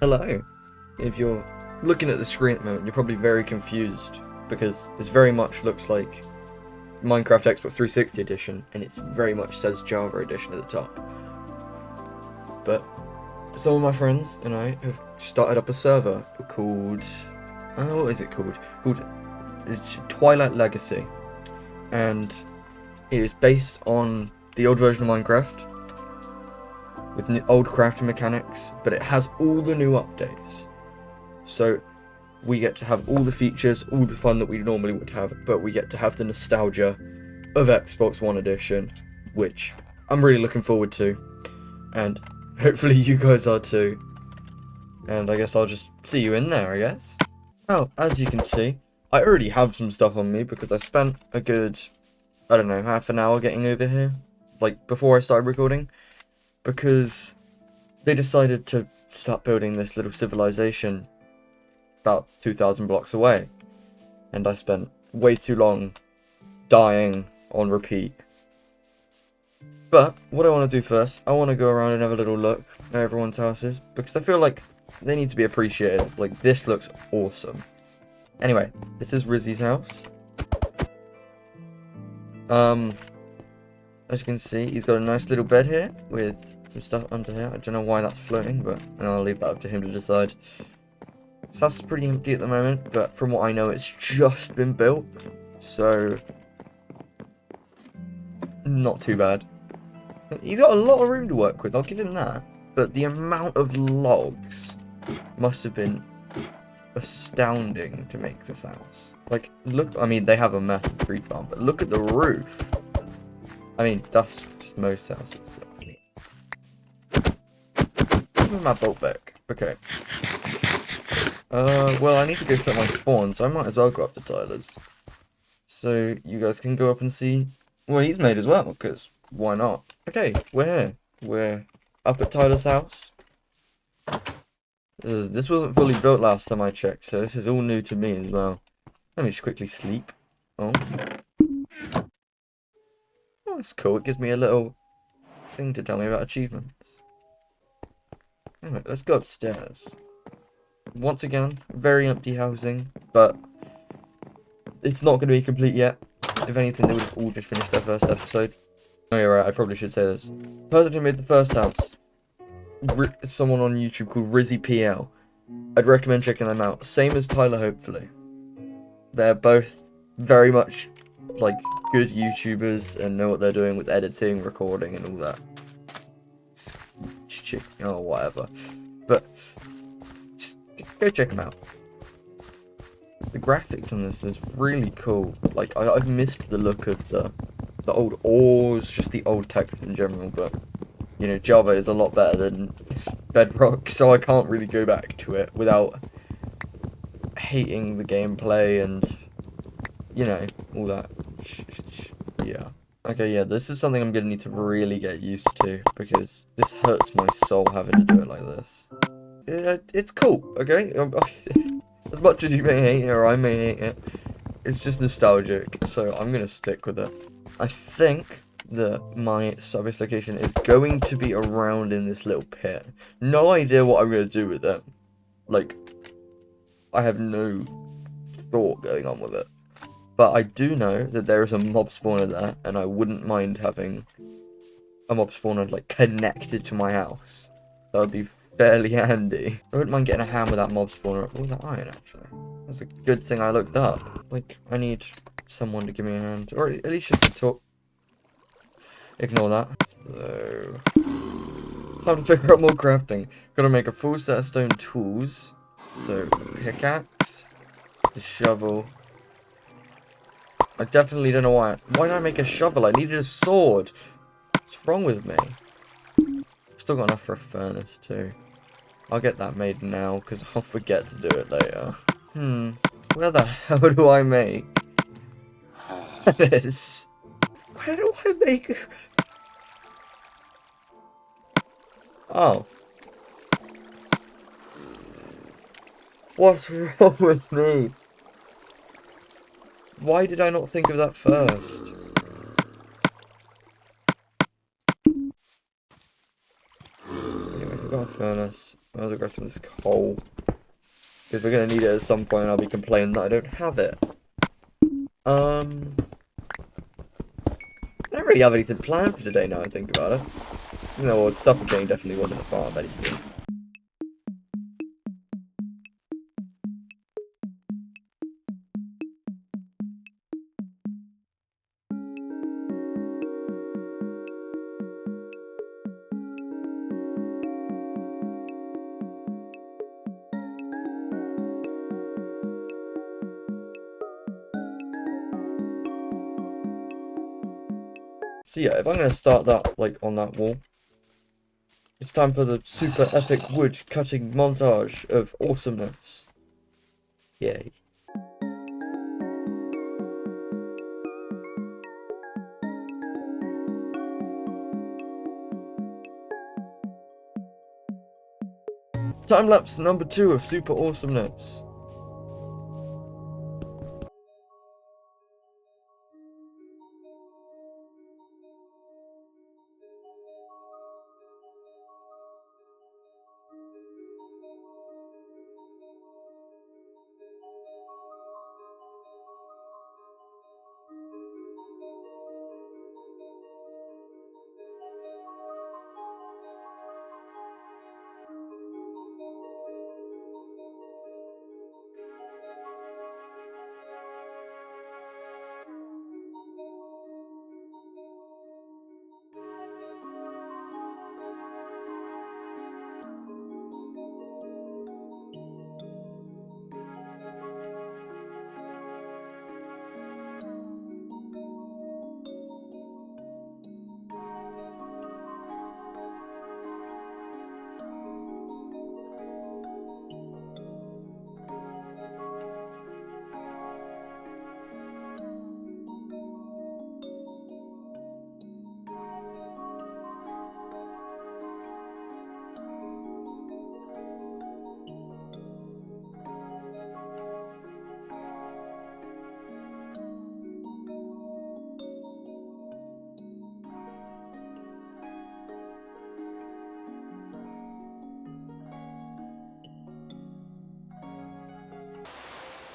Hello. If you're looking at the screen at the moment, you're probably very confused because this very much looks like Minecraft Xbox 360 edition, and it very much says Java edition at the top. But some of my friends and I have started up a server called, what is it called? It's Twilight Legacy, and it is based on the old version of Minecraft with old crafting mechanics, but it has all the new updates. So we get to have all the features, all the fun that we normally would have, but we get to have the nostalgia of Xbox One edition, which I'm really looking forward to, and hopefully you guys are too. And I guess I'll just see you in there, I guess. Oh, as you can see, I already have some stuff on me because I spent a good, I don't know, half an hour getting over here, like before I started recording, because they decided to start building this little civilization about 2,000 blocks away, and I spent way too long dying on repeat. But what I want to do first, I want to go around and have a little look at everyone's houses, because I feel like they need to be appreciated. Like, this looks awesome. Anyway, this is Rizzy's house. As you can see, he's got a nice little bed here with some stuff under here. I don't know why that's floating, but I'll leave that up to him to decide. This house is pretty empty at the moment, but from what I know, it's just been built, so not too bad. He's got a lot of room to work with, I'll give him that, but the amount of logs must have been astounding to make this house. Like, look, I mean, they have a massive tree farm, but look at the roof. I mean, that's just most houses. Give me my bolt back. Okay. Well, I need to go set my spawn, so I might as well go up to Tyler's. So, you guys can go up and see what he's made as well, because why not? Okay, we're here. We're up at Tyler's house. This wasn't fully built last time I checked, so this is all new to me as well. Let me just quickly sleep. Oh, that's cool. It gives me a little thing to tell me about achievements. Anyway, let's go upstairs. Once again, very empty housing, but it's not going to be complete yet. If anything, they would have all just finished their first episode. Oh, you're right, I probably should say this. The person who made the first house, it's someone on YouTube called RizzyPL. I'd recommend checking them out. Same as Tyler, hopefully. They're both very much, like, good YouTubers and know what they're doing with editing, recording, and all that. Oh, whatever. But just go check them out. The graphics on this is really cool. Like, I've missed the look of the old ores, just the old text in general, but, you know, Java is a lot better than Bedrock, so I can't really go back to it without hating the gameplay and, you know, all that. Yeah. Okay, yeah, this is something I'm gonna need to really get used to, because this hurts my soul having to do it like this. It's cool, okay? As much as you may hate it, or I may hate it, it's just nostalgic, so I'm gonna stick with it. I think that my service location is going to be around in this little pit. No idea what I'm gonna do with it. Like, I have no thought going on with it. But I do know that there is a mob spawner there, and I wouldn't mind having a mob spawner, like, connected to my house. That would be fairly handy. I wouldn't mind getting a ham with that mob spawner. Oh, that iron, actually. That's a good thing I looked up. Like, I need someone to give me a hand. Or at least just to talk. Ignore that. So, time to figure out more crafting. Gotta make a full set of stone tools. So, pickaxe, the shovel. I definitely don't know why. Why did I make a shovel? I needed a sword. What's wrong with me? Still got enough for a furnace too. I'll get that made now, because I'll forget to do it later. Where the hell do I make this? Where do I make... Oh. What's wrong with me? Why did I not think of that first? Anyway, we've got furnace. Might as well grab some of this coal. Because we're going to need it at some point and I'll be complaining that I don't have it. I don't really have anything planned for today now I think about it. You know, suffocating definitely wasn't a part of anything. So yeah, if I'm going to start that, like, on that wall, it's time for the super epic wood cutting montage of awesomeness. Yay. Time-lapse number 2 of super awesomeness.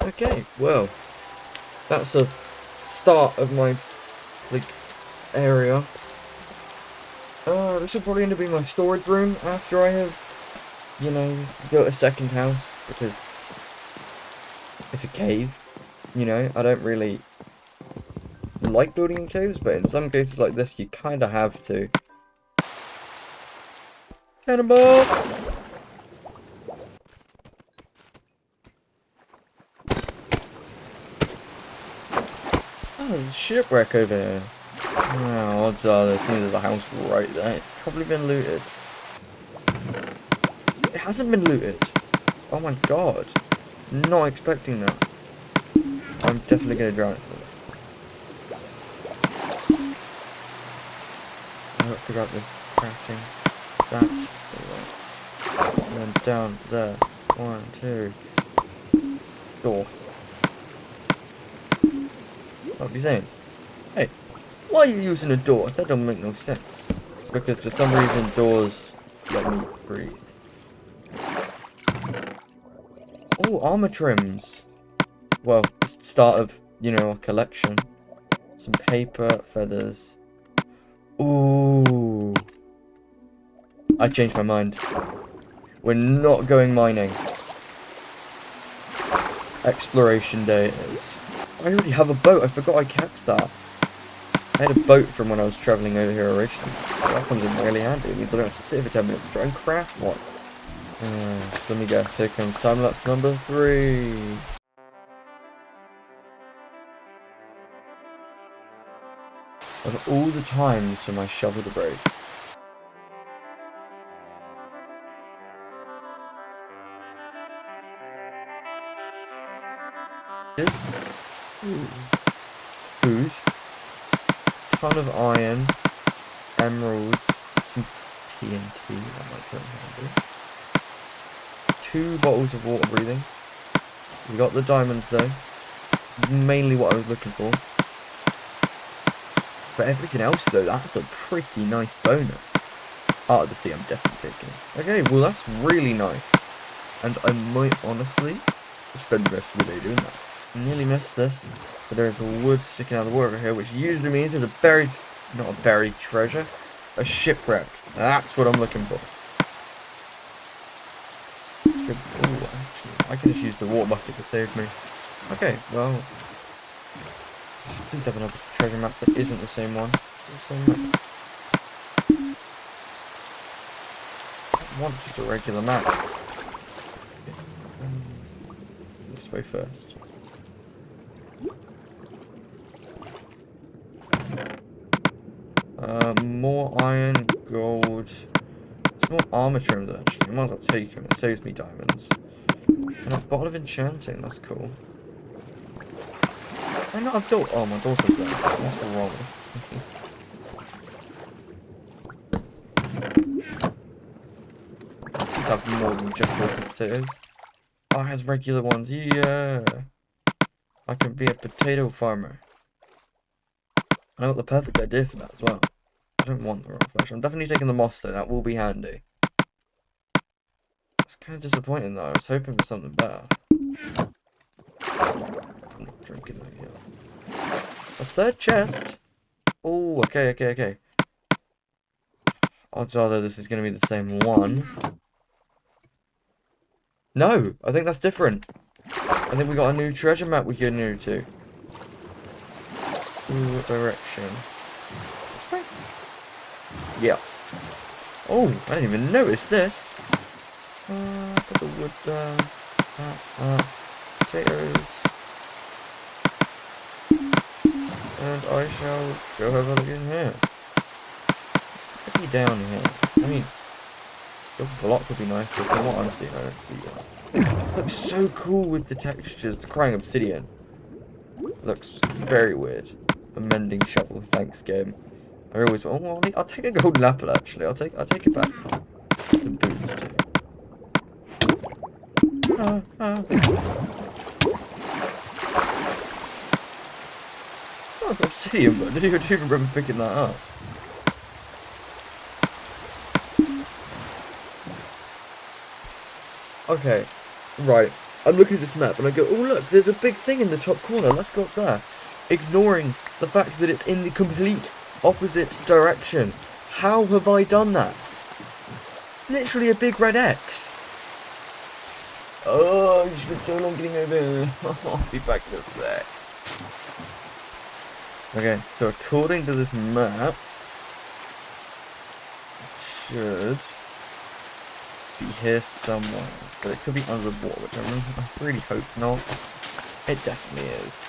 Okay, well, that's a start of my, like, area. This will probably end up being my storage room after I have, you know, built a second house, because it's a cave, you know. I don't really like building in caves, but in some cases like this, you kind of have to. Cannonball! Oh, there's a shipwreck over here. Oh, odds are there's a house right there. It's probably been looted. It hasn't been looted. Oh my god. I was not expecting that. I'm definitely going to drown it. I have to figure out this crafting. That. And then down there. 1, 2. Door. What are you saying? Hey, why are you using a door? That don't make no sense. Because for some reason doors let me breathe. Oh, armor trims. Well, it's the start of, you know, a collection. Some paper, feathers. Ooh. I changed my mind. We're not going mining. Exploration day it is. I already have a boat. I forgot I kept that. I had a boat from when I was travelling over here originally. That comes in really handy. It means I don't have to sit for 10 minutes to try and craft one. Let me guess. Here comes time-lapse number 3. Of all the times for my shovel to break. Food. Ton of iron. Emeralds. Some TNT. That might come in handy. 2 bottles of water breathing. We got the diamonds though. Mainly what I was looking for. But everything else though, that's a pretty nice bonus. Heart of the Sea, I'm definitely taking it. Okay, well that's really nice. And I might honestly spend the rest of the day doing that. I nearly missed this, but there's a wood sticking out of the water here, which usually means there's a buried, not a buried treasure, a shipwreck. That's what I'm looking for. Oh, actually, I can just use the water bucket to save me. Okay, well, please have another treasure map that isn't the same one. It's the same map. I want just a regular map. This way first. More iron, gold. It's more armor trim than actually. I might as well take them. It saves me diamonds. And a bottle of enchanting. That's cool. I know I've built. Oh, my daughter's there. What's wrong with These have more than just broken potatoes. Oh, it has regular ones. Yeah. I can be a potato farmer. I got the perfect idea for that as well. I don't want the raw flesh. I'm definitely taking the moss though. That will be handy. It's kind of disappointing though. I was hoping for something better. I'm not drinking that yet. A third chest? Oh, okay. Odds are that this is going to be the same one. No, I think that's different. I think we got a new treasure map we can go to. Ooh, what direction? This way? Yeah. Oh, I didn't even notice this. Put the wood down. Potatoes. And I shall go have a look in here. Maybe down here. I mean, the block would be nice, but from what I'm seeing, I don't see that. Looks so cool with the textures. The crying obsidian. Looks very weird. A mending shovel, thanks game. I always I'll take a golden apple actually. I'll take it back. The boots too. Oh, obsidian, but I didn't even remember picking that up. Okay, right. I'm looking at this map and I go, oh look, there's a big thing in the top corner. Let's go up there. Ignoring the fact that it's in the complete opposite direction. How have I done that? It's literally a big red X. Oh, you spent so long getting over. I'll be back in a sec. Okay, so according to this map, it should be here somewhere, but it could be under the water, which I really hope not. It definitely is.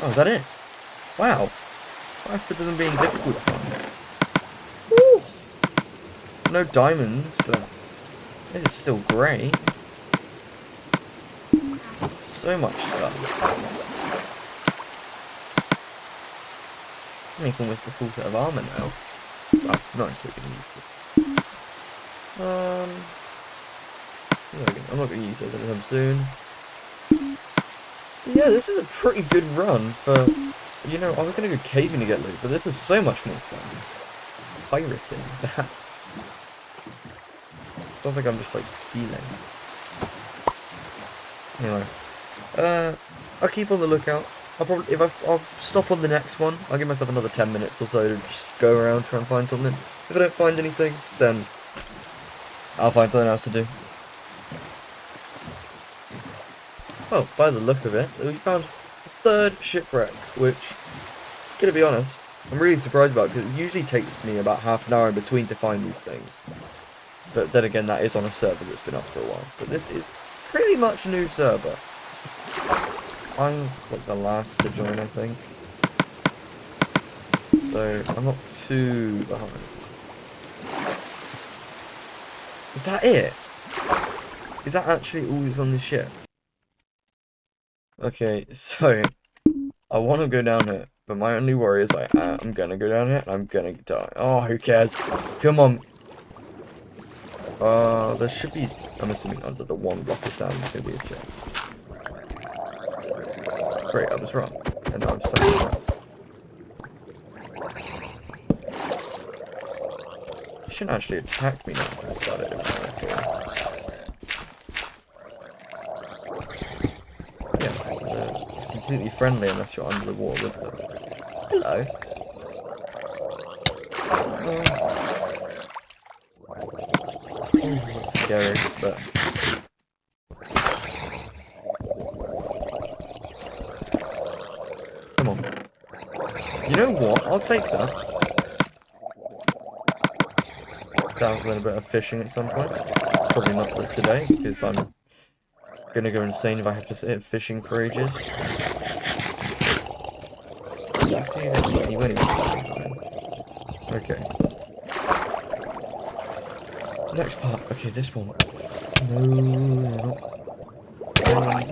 Oh, is that it? Wow. After them being difficult to find. Woo! No diamonds, but it is still great. So much stuff. I make almost a full set of armor now. Well, not including these two. I'm not going to use those anytime soon. Yeah, this is a pretty good run for, you know, I was going to go caving to get loot, but this is so much more fun. Pirating, that's... Sounds like I'm just, like, stealing. Anyway, I'll keep on the lookout. I'll stop on the next one. I'll give myself another 10 minutes or so to just go around, try and find something. If I don't find anything, then I'll find something else to do. Well, by the look of it, we found a third shipwreck, which, gonna be honest, I'm really surprised about, because it usually takes me about half an hour in between to find these things. But then again, that is on a server that's been up for a while. But this is pretty much a new server. I'm like the last to join, I think. So I'm not too behind. Is that it? Is that actually all that's on this ship? Okay, so I want to go down here, but my only worry is I'm gonna go down here and I'm gonna die. Oh, who cares? Come on. There should be, I'm assuming under the one block of sand there's gonna be a chest. Great, I was wrong. And now I'm stuck in that. shouldn't actually attack me now. But it is really cool. Yeah, they're completely friendly unless you're under the water with them. Hello. That's scary, but... Come on. You know what? I'll take that. That was a little bit of fishing at some point. Probably not for today, because I'm gonna go insane if I have to sit fishing for ages. I see you anyway. Okay. Next part. Okay, this one. No, not.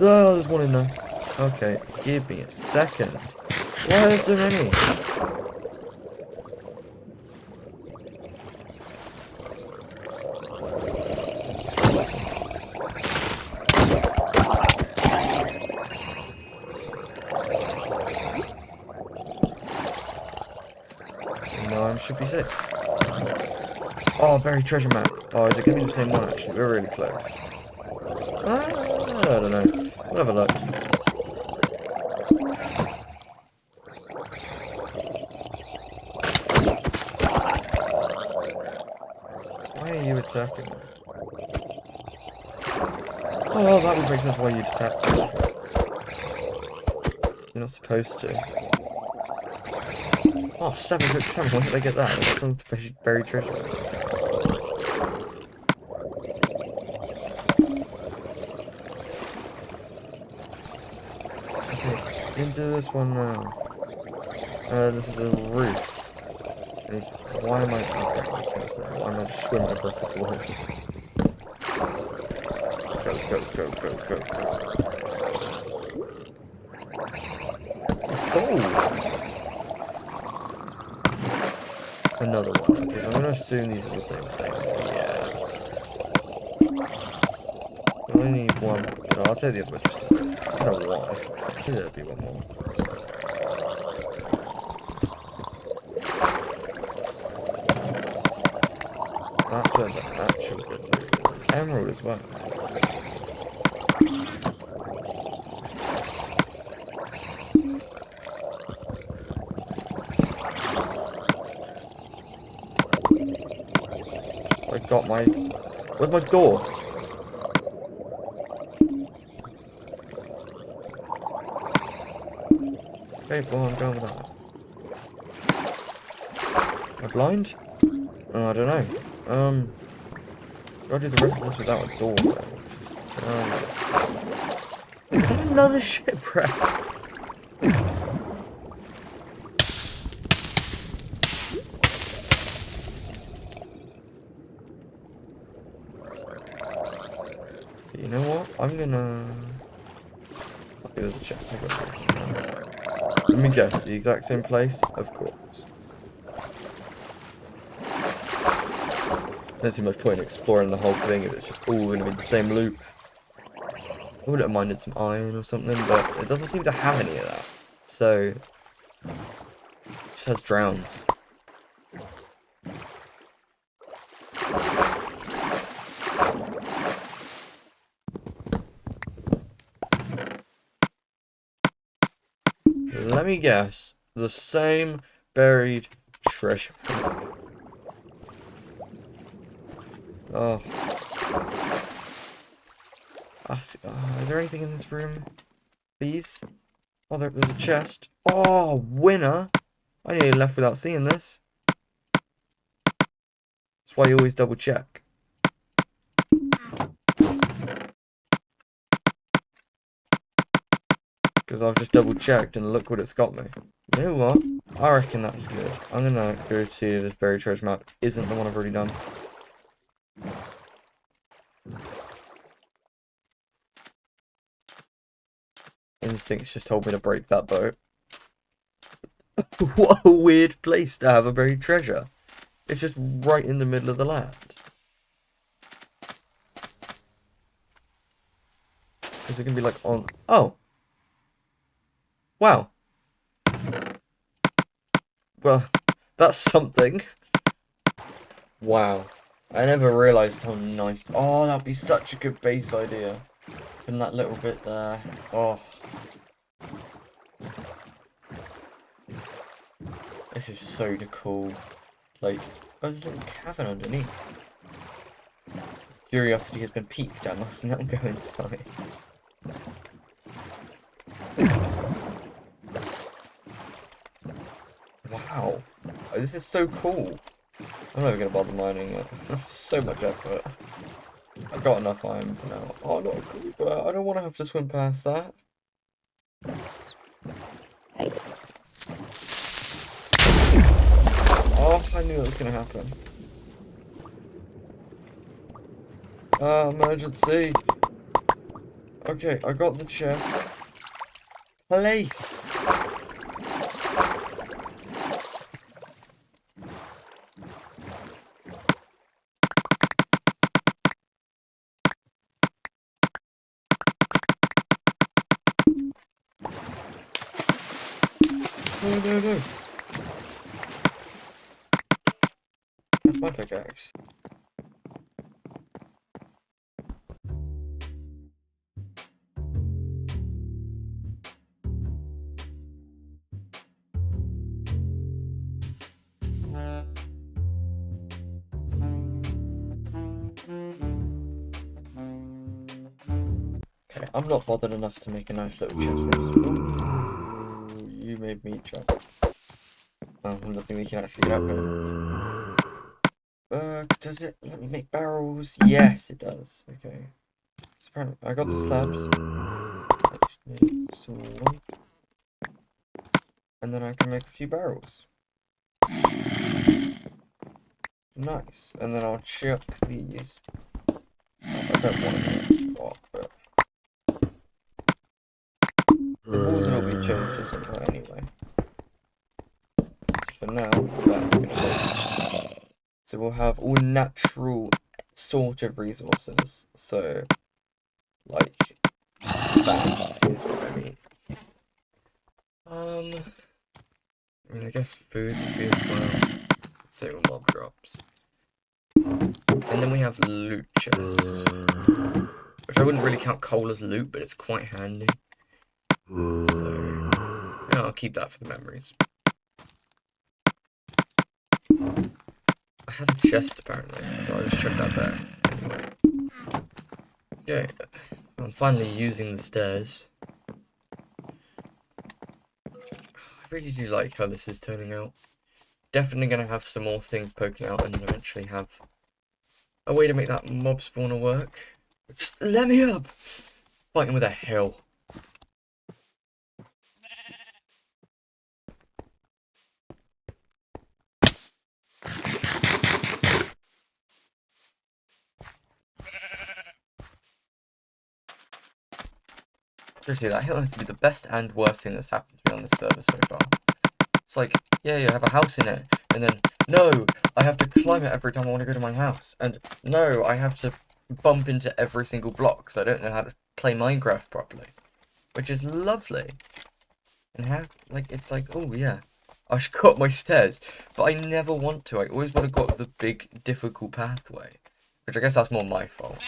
Oh, there's one in there. Okay, give me a second. Why are there so many? No, I should be safe. Oh, buried treasure map. Oh, is it going to be the same one, actually? We're really close. I don't know. We'll have a look. Why are you attacking me? Oh, well, that would make sense why you'd attack me. You're not supposed to. Oh, 7 good 7. Why did I get that? That's from buried treasure. Okay, into this one now. This is a roof. Why am I... Okay, I was gonna say, why am I just swimming across the floor? Go, go, go, go, go, go. This is cool! Another one, because I'm gonna assume these are the same thing. Yeah. I only need one. No, I'll take the other one just in case. I don't know why. Maybe there'll be one more. That's where the actual good loot is. Emerald as well. I got my... Where's my door? Okay, well, I'm going with that. Am I blind? Oh, I don't know. Gotta do the rest of this without a door. Is that another shipwreck? You know what? I'm gonna... Okay, there's a chest. I've got to... Let me guess. The exact same place? Of course. Don't see much point in exploring the whole thing if it's just all going to be the same loop. I would have minded some iron or something, but it doesn't seem to have any of that. So, it just has drowns. Let me guess. The same buried treasure. Oh. Is there anything in this room? Please? Oh, there's a chest. Oh, winner! I nearly left without seeing this. That's why you always double check. Because I've just double checked and look what it's got me. You know what? I reckon that's good. I'm gonna go see if this buried treasure map isn't the one I've already done. Instincts just told me to break that boat. What a weird place to have a buried treasure. It's just right in the middle of the land. Is it gonna be like on... Oh! Wow. Well, that's something. Wow. I never realised how nice. Oh, that'd be such a good base idea. And that little bit there. Oh. This is so cool. Like, oh, there's a little cavern underneath. Curiosity has been piqued. I must now go inside. Wow. Oh, this is so cool. I'm not even going to bother mining it. That's so much effort. I've got enough iron for now. Oh, not a creeper. I don't want to have to swim past that. Oh, I knew it was going to happen. Emergency. Okay, I got the chest. Police! No. That's my pickaxe. Okay, I'm not bothered enough to make a nice little chest for us. Ooh, you made me jump. Oh, nothing we can actually get up here. Does it let me make barrels? Yes, it does. Okay. So apparently, I got the slabs. I just need some more. And then I can make a few barrels. Nice. And then I'll chuck these. I don't want to make a spot, but the walls will be changed to some point anyway. So for now, that's gonna work. So we'll have all natural sort of resources. So, like, that is what I mean. I mean, I guess food would be as well. So mob drops. And then we have loot chests. Which I wouldn't really count coal as loot, but it's quite handy. So, yeah, I'll keep that for the memories. I had a chest apparently, so I'll just chuck that there. Anyway. Okay, I'm finally using the stairs. I really do like how this is turning out. Definitely going to have some more things poking out and eventually have a way to make that mob spawner work. Just let me up! Fighting with a hill. Seriously, that hill has to be the best and worst thing that's happened to me on this server so far. It's like, yeah, you have a house in it, and then, no, I have to climb it every time I want to go to my house, and no, I have to bump into every single block because I don't know how to play Minecraft properly, which is lovely. And how, like, it's like, oh yeah, I should go up my stairs, but I never want to. I always want to go up the big, difficult pathway, which I guess that's more my fault.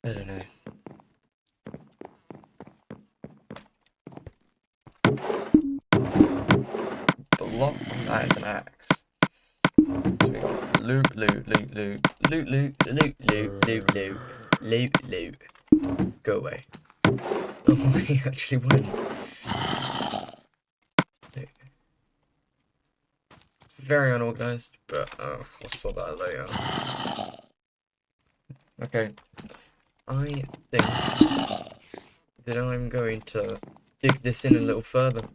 I don't know. Block, that is an axe. So we got loot, loot, loot, loot, loot, loot, loot, loot, loot, loot, loot, loot. Go away. Oh, he actually went. Very unorganized, but we'll sort that later. Okay, I think that I'm going to dig this in a little further.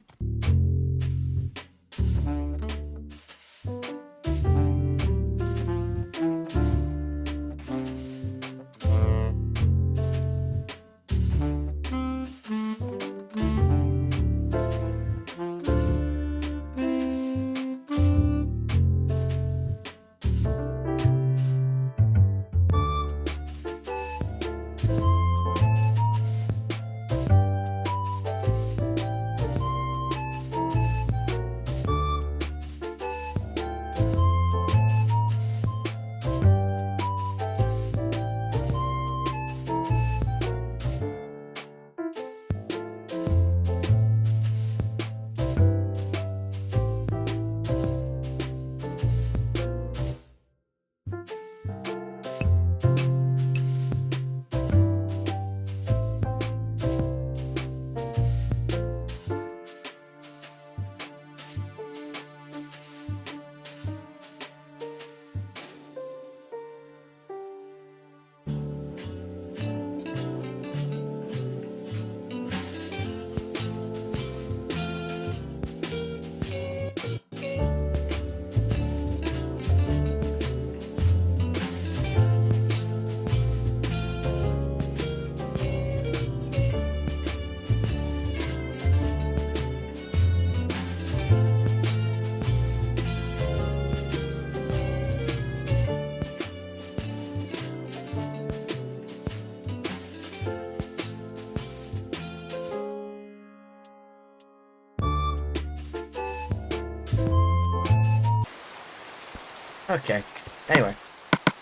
Okay. Anyway,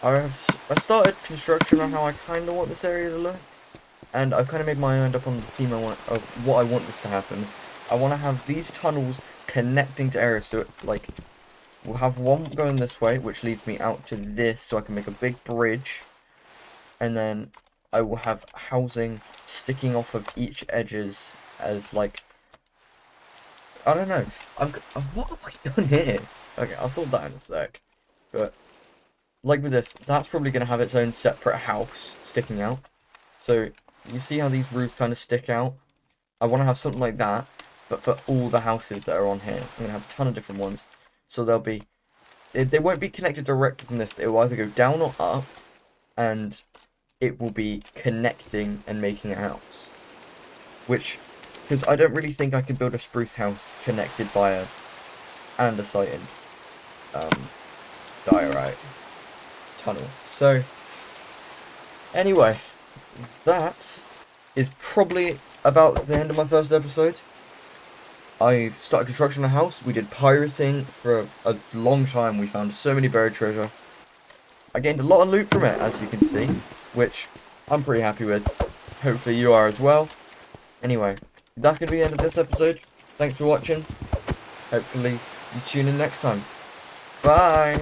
I started construction on how I kind of want this area to look, and I've kind of made my mind up on the theme of what I want this to happen. I want to have these tunnels connecting to areas, so like we'll have one going this way, which leads me out to this, so I can make a big bridge, and then I will have housing sticking off of each edges as like, I don't know. What have I done here? Okay, I'll sort that in a sec. But like with this, that's probably going to have its own separate house sticking out. So you see how these roofs kind of stick out? I want to have something like that, but for all the houses that are on here. I'm going to have a ton of different ones. So they'll be, they won't be connected directly from this. It will either go down or up, and it will be connecting and making a house. Which, because I don't really think I could build a spruce house connected by a andesite and diorite tunnel. So, anyway, that is probably about the end of my first episode. I started construction on a house. We did pirating for a long time. We found so many buried treasure. I gained a lot of loot from it, as you can see, which I'm pretty happy with. Hopefully you are as well. Anyway, that's going to be the end of this episode. Thanks for watching. Hopefully you tune in next time. Bye!